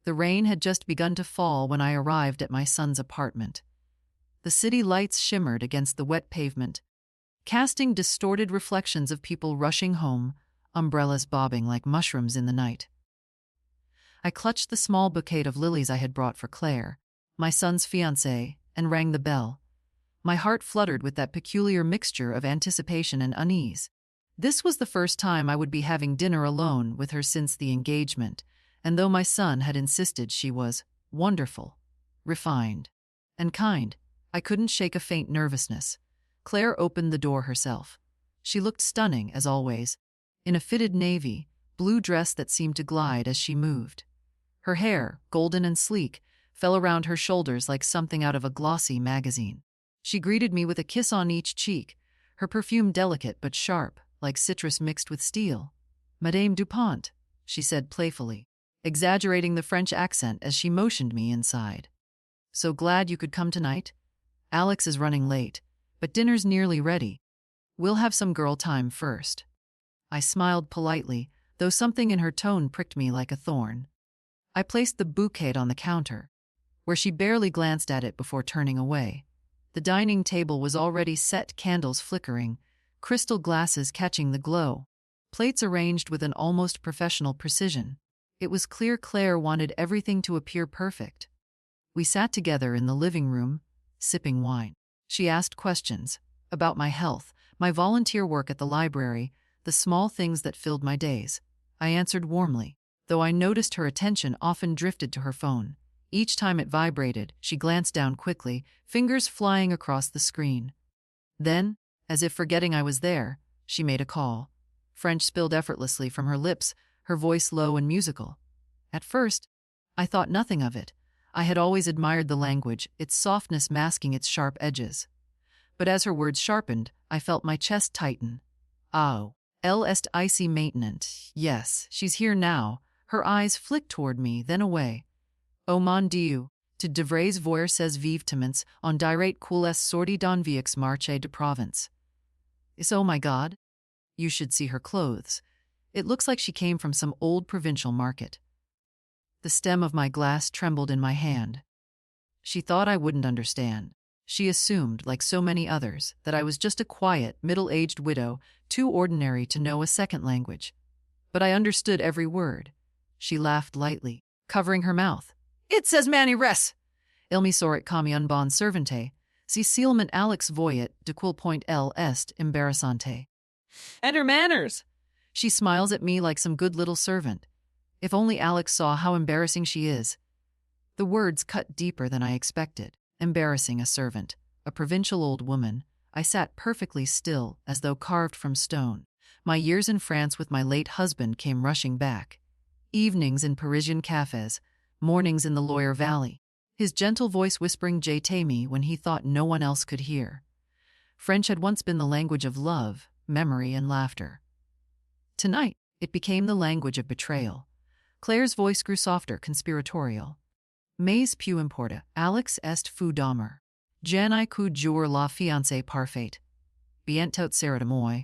The rain had just begun to fall when I arrived at my son's apartment. The city lights shimmered against the wet pavement, casting distorted reflections of people rushing home, umbrellas bobbing like mushrooms in the night. I clutched the small bouquet of lilies I had brought for Claire, my son's fiancée, and rang the bell. My heart fluttered with that peculiar mixture of anticipation and unease. This was the first time I would be having dinner alone with her since the engagement, and though my son had insisted she was wonderful, refined, and kind, I couldn't shake a faint nervousness. Claire opened the door herself. She looked stunning, as always, in a fitted navy blue dress that seemed to glide as she moved. Her hair, golden and sleek, fell around her shoulders like something out of a glossy magazine. She greeted me with a kiss on each cheek, her perfume delicate but sharp, like citrus mixed with steel. "Madame Dupont," she said playfully, exaggerating the French accent as she motioned me inside. "So glad you could come tonight? Alex is running late, but dinner's nearly ready. We'll have some girl time first." I smiled politely, though something in her tone pricked me like a thorn. I placed the bouquet on the counter, where she barely glanced at it before turning away. The dining table was already set, candles flickering, crystal glasses catching the glow, plates arranged with an almost professional precision. It was clear Claire wanted everything to appear perfect. We sat together in the living room, sipping wine. She asked questions about my health, my volunteer work at the library, the small things that filled my days. I answered warmly, though I noticed her attention often drifted to her phone. Each time it vibrated, she glanced down quickly, fingers flying across the screen. Then, as if forgetting I was there, she made a call. French spilled effortlessly from her lips, her voice low and musical. At first, I thought nothing of it. I had always admired the language, its softness masking its sharp edges. But as her words sharpened, I felt my chest tighten. "Oh, elle est ici maintenant. Yes, she's here now." Her eyes flicked toward me, then away. "Oh mon Dieu, tu devrais voir ses vêtements, on dirait qu'elle est sortie d'un vieux marché de province." Is oh my God? You should see her clothes. It looks like she came from some old provincial market. The stem of my glass trembled in my hand. She thought I wouldn't understand. She assumed, like so many others, that I was just a quiet, middle-aged widow, too ordinary to know a second language. But I understood every word. She laughed lightly, covering her mouth. "It says Manny res. Il me sort comme un bon servante. Si seulement Alex voyait de quel point elle est embarrassante." And her manners! She smiles at me like some good little servant. If only Alex saw how embarrassing she is. The words cut deeper than I expected. Embarrassing a servant, a provincial old woman. I sat perfectly still, as though carved from stone. My years in France with my late husband came rushing back. Evenings in Parisian cafes, mornings in the Loire Valley. His gentle voice whispering "Je me" when he thought no one else could hear. French had once been the language of love, memory, and laughter. Tonight, it became the language of betrayal. Claire's voice grew softer, conspiratorial. "Mais peu importe, Alex est fou d'amour. Je n'ai que jour la fiancée parfaite. Bientôt sera de moi."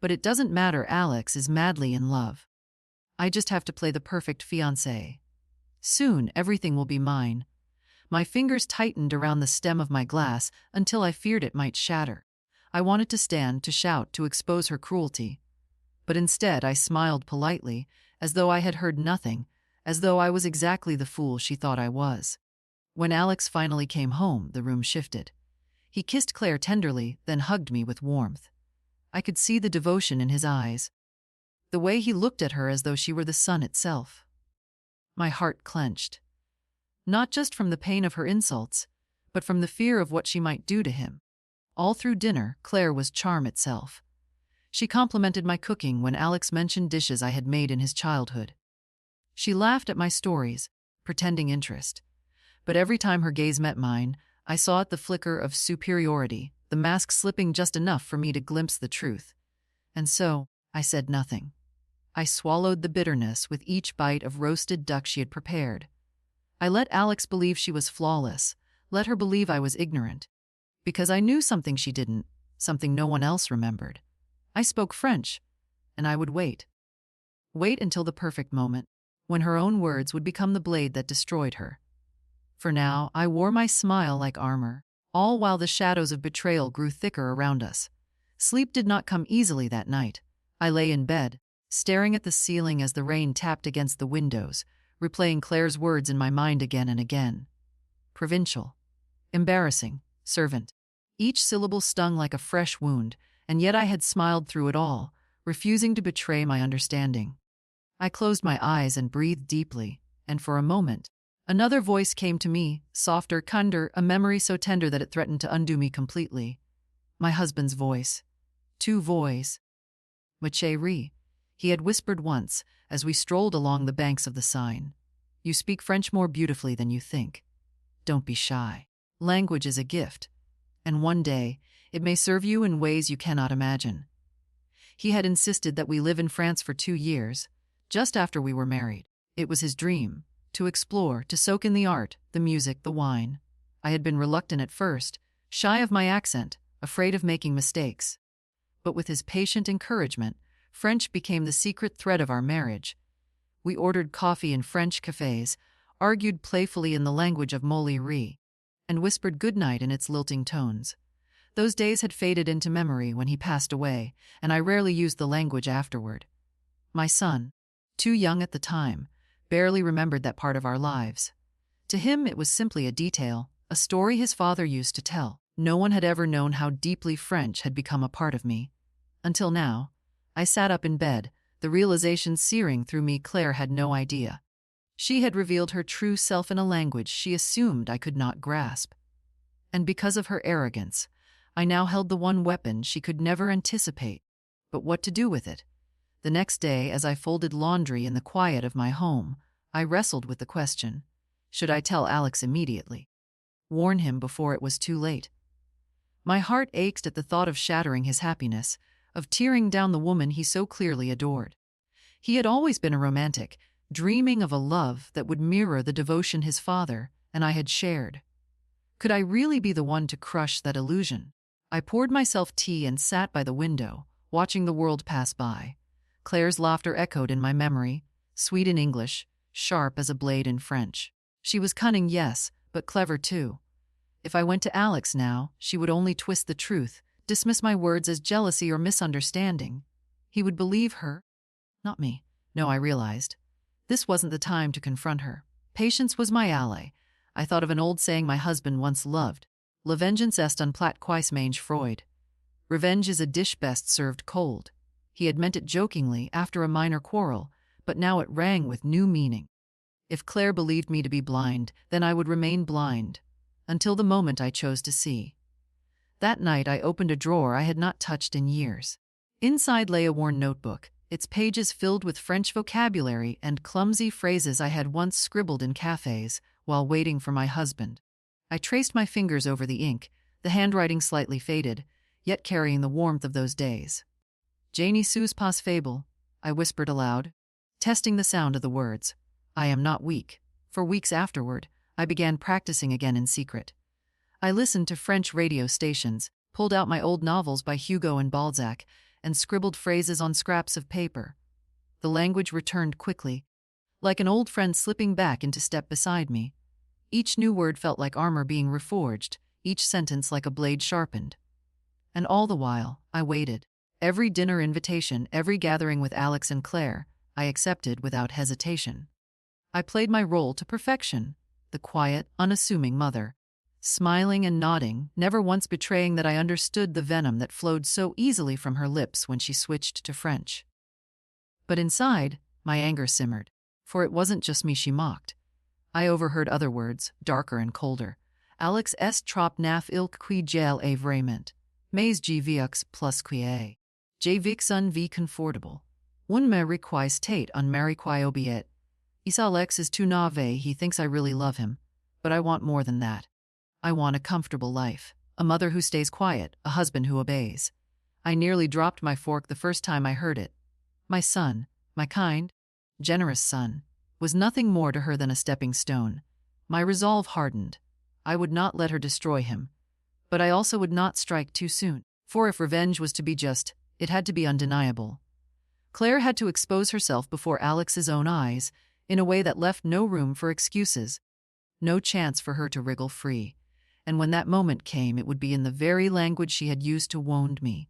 But it doesn't matter, Alex is madly in love. I just have to play the perfect fiancée. Soon, everything will be mine. My fingers tightened around the stem of my glass until I feared it might shatter. I wanted to stand, to shout, to expose her cruelty. But instead, I smiled politely, as though I had heard nothing, as though I was exactly the fool she thought I was. When Alex finally came home, the room shifted. He kissed Claire tenderly, then hugged me with warmth. I could see the devotion in his eyes, the way he looked at her as though she were the sun itself. My heart clenched, not just from the pain of her insults, but from the fear of what she might do to him. All through dinner, Claire was charm itself. She complimented my cooking when Alex mentioned dishes I had made in his childhood. She laughed at my stories, pretending interest. But every time her gaze met mine, I saw it the flicker of superiority, the mask slipping just enough for me to glimpse the truth. And so, I said nothing. I swallowed the bitterness with each bite of roasted duck she had prepared. I let Alex believe she was flawless, let her believe I was ignorant. Because I knew something she didn't, something no one else remembered. I spoke French, and I would wait. Wait until the perfect moment. when her own words would become the blade that destroyed her. For now, I wore my smile like armor, all while the shadows of betrayal grew thicker around us. Sleep did not come easily that night. I lay in bed, staring at the ceiling as the rain tapped against the windows, replaying Claire's words in my mind again and again. Provincial. Embarrassing. Servant. Each syllable stung like a fresh wound, and yet I had smiled through it all, refusing to betray my understanding. I closed my eyes and breathed deeply, and for a moment, another voice came to me, softer, kinder, a memory so tender that it threatened to undo me completely. My husband's voice. Two voix. Ma chérie, he had whispered once, as we strolled along the banks of the Seine. You speak French more beautifully than you think. Don't be shy. Language is a gift, and one day, it may serve you in ways you cannot imagine. He had insisted that we live in France for 2 years, just after we were married. It was his dream, to explore, to soak in the art, the music, the wine. I had been reluctant at first, shy of my accent, afraid of making mistakes. But with his patient encouragement, French became the secret thread of our marriage. We ordered coffee in French cafes, argued playfully in the language of Molière, and whispered goodnight in its lilting tones. Those days had faded into memory when he passed away, and I rarely used the language afterward. My son, too young at the time, barely remembered that part of our lives. To him it was simply a detail, a story his father used to tell. No one had ever known how deeply French had become a part of me. Until now, I sat up in bed, the realization searing through me. Claire had no idea. She had revealed her true self in a language she assumed I could not grasp. And because of her arrogance, I now held the one weapon she could never anticipate. But what to do with it? The next day, as I folded laundry in the quiet of my home, I wrestled with the question. Should I tell Alex immediately? Warn him before it was too late? My heart ached at the thought of shattering his happiness, of tearing down the woman he so clearly adored. He had always been a romantic, dreaming of a love that would mirror the devotion his father and I had shared. Could I really be the one to crush that illusion? I poured myself tea and sat by the window, watching the world pass by. Claire's laughter echoed in my memory, sweet in English, sharp as a blade in French. She was cunning, yes, but clever too. If I went to Alex now, she would only twist the truth, dismiss my words as jealousy or misunderstanding. He would believe her, not me. No, I realized. This wasn't the time to confront her. Patience was my ally. I thought of an old saying my husband once loved. La vengeance est un plat quoique mange froid. Revenge is a dish best served cold. He had meant it jokingly after a minor quarrel, but now it rang with new meaning. If Claire believed me to be blind, then I would remain blind, until the moment I chose to see. That night I opened a drawer I had not touched in years. Inside lay a worn notebook, its pages filled with French vocabulary and clumsy phrases I had once scribbled in cafes while waiting for my husband. I traced my fingers over the ink, the handwriting slightly faded, yet carrying the warmth of those days. Je ne suis pas faible, I whispered aloud, testing the sound of the words. I am not weak. For weeks afterward, I began practicing again in secret. I listened to French radio stations, pulled out my old novels by Hugo and Balzac, and scribbled phrases on scraps of paper. The language returned quickly, like an old friend slipping back into step beside me. Each new word felt like armor being reforged, each sentence like a blade sharpened. And all the while, I waited. Every dinner invitation, every gathering with Alex and Claire, I accepted without hesitation. I played my role to perfection, the quiet, unassuming mother, smiling and nodding, never once betraying that I understood the venom that flowed so easily from her lips when she switched to French. But inside, my anger simmered, for it wasn't just me she mocked. I overheard other words, darker and colder. Alex est trop naf ilk qui gel est vraiment. Mais je vieux plus qui je vix un vie confortable. Un me requise tate un mari qui obéit. Is Alex is too naïve, he thinks I really love him. But I want more than that. I want a comfortable life, a mother who stays quiet, a husband who obeys. I nearly dropped my fork the first time I heard it. My son, my kind, generous son, was nothing more to her than a stepping stone. My resolve hardened. I would not let her destroy him. But I also would not strike too soon. For if revenge was to be just, it had to be undeniable. Claire had to expose herself before Alex's own eyes, in a way that left no room for excuses, no chance for her to wriggle free. And when that moment came, it would be in the very language she had used to wound me.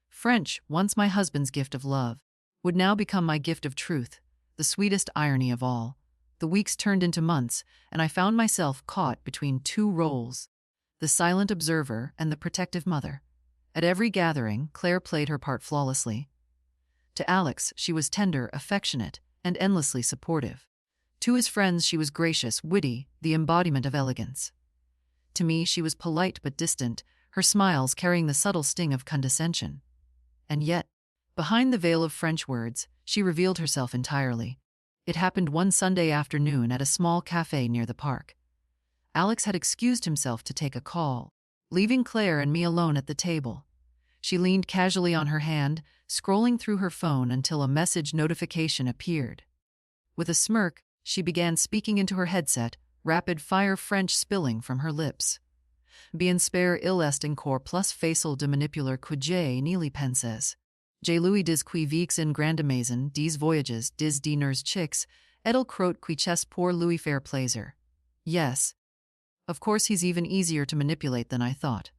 French, once my husband's gift of love, would now become my gift of truth, the sweetest irony of all. The weeks turned into months, and I found myself caught between two roles, the silent observer and the protective mother. At every gathering, Claire played her part flawlessly. To Alex, she was tender, affectionate, and endlessly supportive. To his friends, she was gracious, witty, the embodiment of elegance. To me, she was polite but distant, her smiles carrying the subtle sting of condescension. And yet, behind the veil of French words, she revealed herself entirely. It happened one Sunday afternoon at a small cafe near the park. Alex had excused himself to take a call, leaving Claire and me alone at the table. She leaned casually on her hand, scrolling through her phone until a message notification appeared. With a smirk, she began speaking into her headset, rapid-fire French spilling from her lips. Bien spare il est encore plus facile de manipuler que je n'y penses. J'ai lui dis qui vix en grande maison des voyages des diners chicks, edel crote qui chest pour lui faire plaisir. Yes. Of course he's even easier to manipulate than I thought.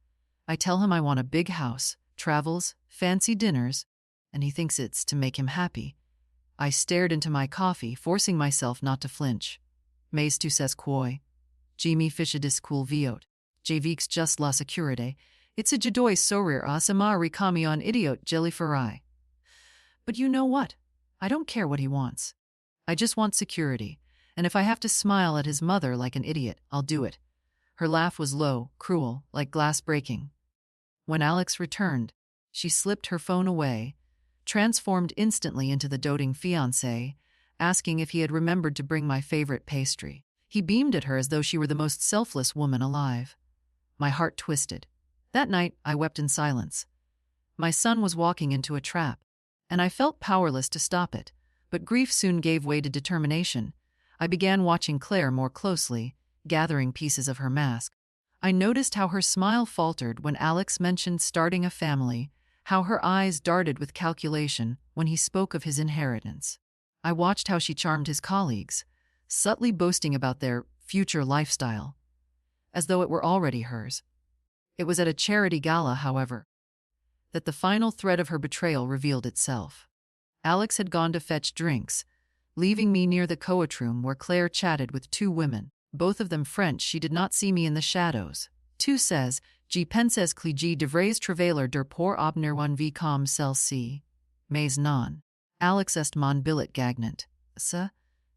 I tell him I want a big house, travels, fancy dinners, and he thinks it's to make him happy. I stared into my coffee, forcing myself not to flinch. Mais tu sais quoi? Jimmy fichidis cool viot. J'vix just la sécurité. It's a jadois sourire à sama ricami on idiot jelly farai. But you know what? I don't care what he wants. I just want security, and if I have to smile at his mother like an idiot, I'll do it. Her laugh was low, cruel, like glass breaking. When Alex returned, she slipped her phone away, transformed instantly into the doting fiancé, asking if he had remembered to bring my favorite pastry. He beamed at her as though she were the most selfless woman alive. My heart twisted. That night, I wept in silence. My son was walking into a trap, and I felt powerless to stop it, but grief soon gave way to determination. I began watching Claire more closely, gathering pieces of her mask. I noticed how her smile faltered when Alex mentioned starting a family, how her eyes darted with calculation when he spoke of his inheritance. I watched how she charmed his colleagues, subtly boasting about their future lifestyle, as though it were already hers. It was at a charity gala, however, that the final thread of her betrayal revealed itself. Alex had gone to fetch drinks, leaving me near the courtroom where Claire chatted with two women, both of them French. She did not see me in the shadows. Tu sais, je penses que je devrais travailler dur pour obtenir une vie comme celle-ci. Mais non. Alex est mon billet gagnant. Ça?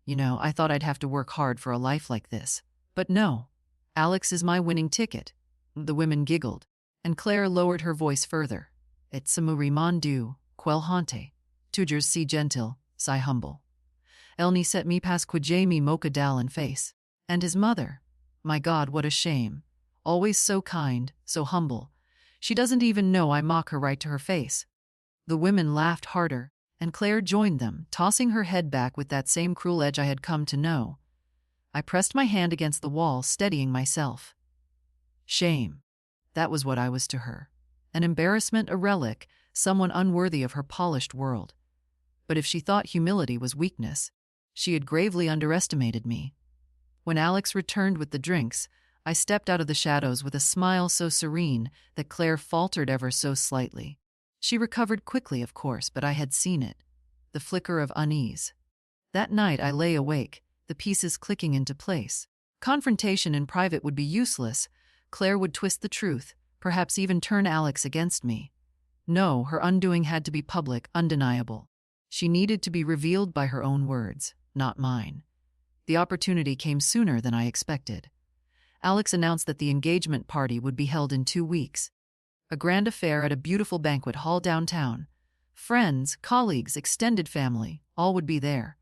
You know, I thought I'd have to work hard for a life like this. But no. Alex is my winning ticket. The women giggled, and Claire lowered her voice further. Et se mourit mon Dieu, quel honte. Toujours si gentil, si humble. Elle ne set me pas que j'ai me mocha dal in face. And his mother. My God, what a shame. Always so kind, so humble. She doesn't even know I mock her right to her face. The women laughed harder, and Claire joined them, tossing her head back with that same cruel edge I had come to know. I pressed my hand against the wall, steadying myself. Shame. That was what I was to her. An embarrassment, a relic, someone unworthy of her polished world. But if she thought humility was weakness, she had gravely underestimated me. When Alex returned with the drinks, I stepped out of the shadows with a smile so serene that Claire faltered ever so slightly. She recovered quickly, of course, but I had seen it. The flicker of unease. That night I lay awake, the pieces clicking into place. Confrontation in private would be useless. Claire would twist the truth, perhaps even turn Alex against me. No, her undoing had to be public, undeniable. She needed to be revealed by her own words, not mine. The opportunity came sooner than I expected. Alex announced that the engagement party would be held in 2 weeks. A grand affair at a beautiful banquet hall downtown. Friends, colleagues, extended family, all would be there.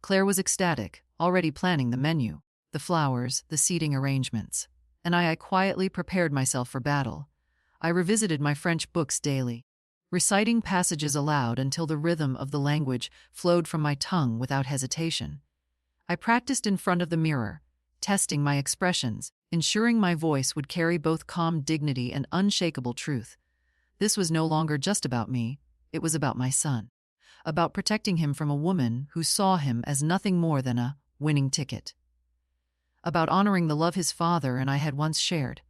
Claire was ecstatic, already planning the menu, the flowers, the seating arrangements. And I quietly prepared myself for battle. I revisited my French books daily, reciting passages aloud until the rhythm of the language flowed from my tongue without hesitation. I practiced in front of the mirror, testing my expressions, ensuring my voice would carry both calm dignity and unshakable truth. This was no longer just about me, it was about my son. about protecting him from a woman who saw him as nothing more than a winning ticket, about honoring the love his father and I had once shared.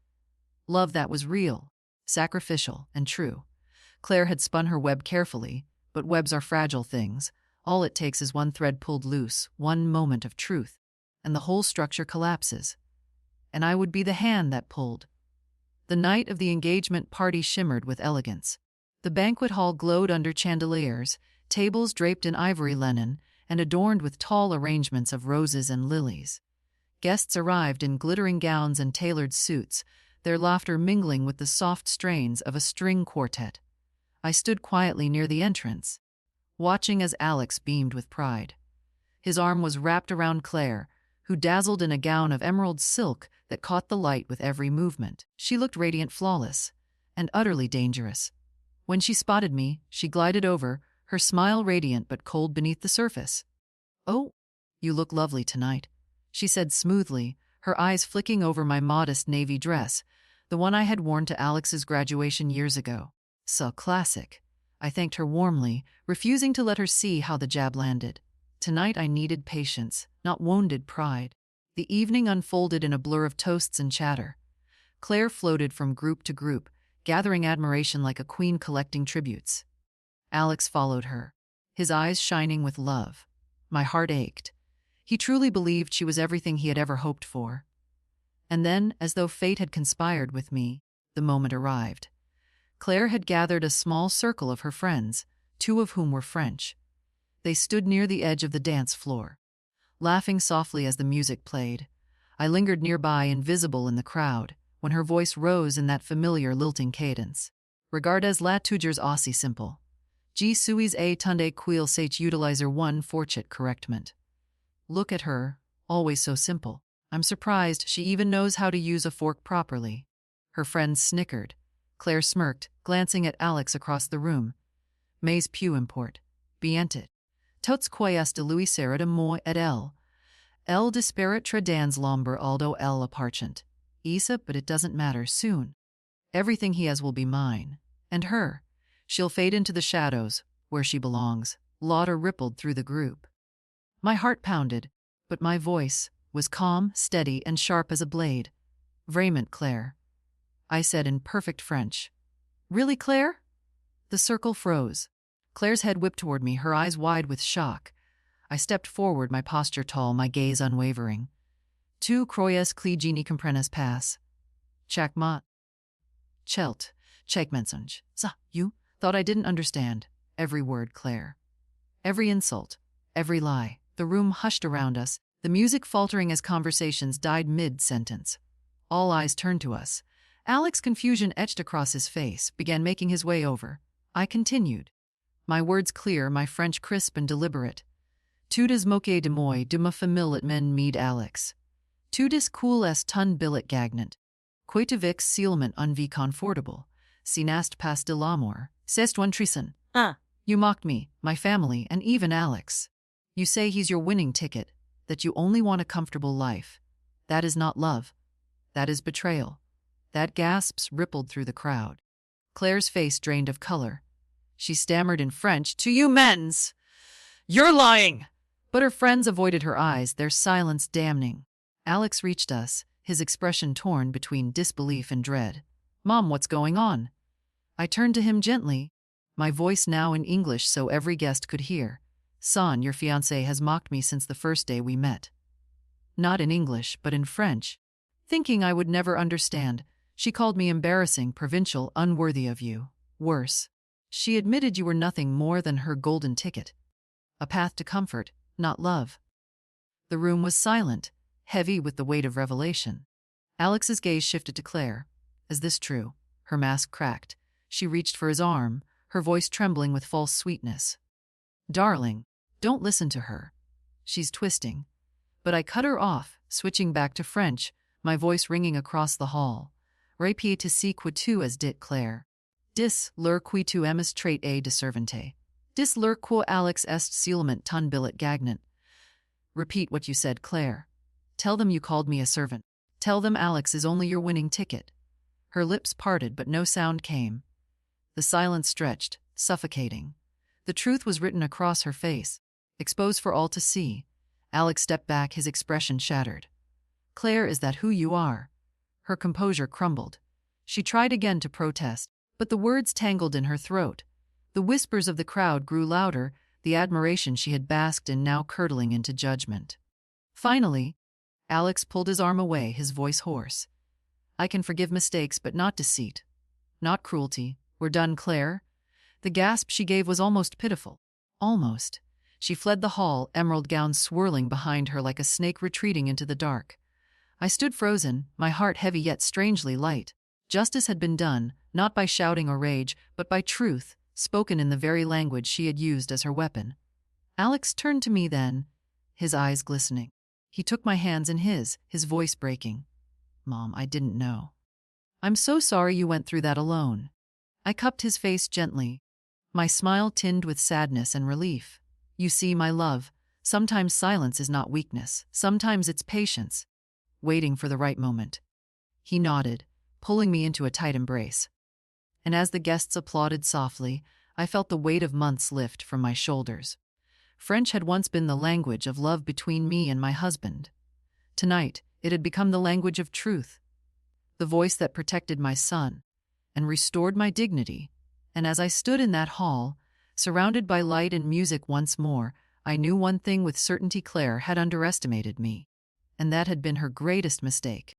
Love that was real, sacrificial, and true. Claire had spun her web carefully, but webs are fragile things. All it takes is one thread pulled loose, one moment of truth, and the whole structure collapses. And I would be the hand that pulled. The night of the engagement party shimmered with elegance. The banquet hall glowed under chandeliers, tables draped in ivory linen, and adorned with tall arrangements of roses and lilies. Guests arrived in glittering gowns and tailored suits, their laughter mingling with the soft strains of a string quartet. I stood quietly near the entrance, watching as Alex beamed with pride. His arm was wrapped around Claire, who dazzled in a gown of emerald silk that caught the light with every movement. She looked radiant, flawless, and utterly dangerous. When she spotted me, she glided over, her smile radiant but cold beneath the surface. "Oh, you look lovely tonight," she said smoothly, her eyes flicking over my modest navy dress, the one I had worn to Alex's graduation years ago. So classic. I thanked her warmly, refusing to let her see how the jab landed. Tonight I needed patience, not wounded pride. The evening unfolded in a blur of toasts and chatter. Claire floated from group to group, gathering admiration like a queen collecting tributes. Alex followed her, his eyes shining with love. My heart ached. He truly believed she was everything he had ever hoped for. And then, as though fate had conspired with me, the moment arrived. Claire had gathered a small circle of her friends, 2 of whom were French. They stood near the edge of the dance floor, laughing softly as the music played. I lingered nearby, invisible in the crowd, when her voice rose in that familiar lilting cadence. "Regardes la toujours aussi simple. Je suis a tunde quil sach utiliser one fortune correctment." Look at her, always so simple. I'm surprised she even knows how to use a fork properly. Her friends snickered. Claire smirked, glancing at Alex across the room. "Mais peu importe. Bien it. Tots quoies de Louis Serra de moi et elle disparat tra dans l'ombre aldo elle appartient. Isa, but it doesn't matter, soon. Everything he has will be mine. And her. She'll fade into the shadows, where she belongs." Laughter rippled through the group. My heart pounded, but my voice was calm, steady, and sharp as a blade. "Vraiment, Claire," I said in perfect French. "Really, Claire?" The circle froze. Claire's head whipped toward me, her eyes wide with shock. I stepped forward, my posture tall, my gaze unwavering. "Tu croyes que je ne comprennes pas? Chaque mot. Chelt, chaque mensonge. Ça, you thought I didn't understand. Every word, Claire. Every insult, every lie." The room hushed around us, the music faltering as conversations died mid-sentence. All eyes turned to us. Alex's confusion etched across his face, began making his way over. I continued, my words clear, my French crisp and deliberate. "Tu des moqué de moi, de ma famille et men mead Alex. Tu dis cool est ton billet gagnant. Quoitivix sealement un vie confortable. Si nast pas de l'amour, c'est un trison." You mocked me, my family, and even Alex. You say he's your winning ticket, that you only want a comfortable life. That is not love. That is betrayal. That gasps rippled through the crowd. Claire's face drained of color. She stammered in French, "To you mens! You're lying!" But her friends avoided her eyes, their silence damning. Alex reached us, his expression torn between disbelief and dread. "Mom, what's going on?" I turned to him gently, my voice now in English so every guest could hear. "Son, your fiancée has mocked me since the first day we met." Not in English, but in French. Thinking I would never understand, she called me embarrassing, provincial, unworthy of you. Worse, she admitted you were nothing more than her golden ticket. A path to comfort, not love. The room was silent, heavy with the weight of revelation. Alex's gaze shifted to Claire. Is this true? Her mask cracked. She reached for his arm, her voice trembling with false sweetness. "Darling, don't listen to her. She's twisting." But I cut her off, switching back to French, my voice ringing across the hall. "Répète si que tu as dit, Claire. Dis leur qui tu aimes trait a de servante. Dis leur que Alex est sealement ton billet gagnant." Repeat what you said, Claire. Tell them you called me a servant. Tell them Alex is only your winning ticket. Her lips parted, but no sound came. The silence stretched, suffocating. The truth was written across her face, exposed for all to see. Alex stepped back, his expression shattered. Claire, is that who you are? Her composure crumbled. She tried again to protest, but the words tangled in her throat. The whispers of the crowd grew louder, the admiration she had basked in now curdling into judgment. Finally, Alex pulled his arm away, his voice hoarse. I can forgive mistakes, but not deceit. Not cruelty. We're done, Claire. The gasp she gave was almost pitiful. Almost. She fled the hall, emerald gown swirling behind her like a snake retreating into the dark. I stood frozen, my heart heavy yet strangely light. Justice had been done, not by shouting or rage, but by truth, spoken in the very language she had used as her weapon. Alex turned to me then, his eyes glistening. He took my hands in his voice breaking. Mom, I didn't know. I'm so sorry you went through that alone. I cupped his face gently, my smile tinged with sadness and relief. You see, my love, sometimes silence is not weakness, sometimes it's patience, waiting for the right moment. He nodded, pulling me into a tight embrace. And as the guests applauded softly, I felt the weight of months lift from my shoulders. French had once been the language of love between me and my husband. Tonight, it had become the language of truth, the voice that protected my son and restored my dignity. And as I stood in that hall, surrounded by light and music once more, I knew one thing with certainty: Claire had underestimated me, and that had been her greatest mistake.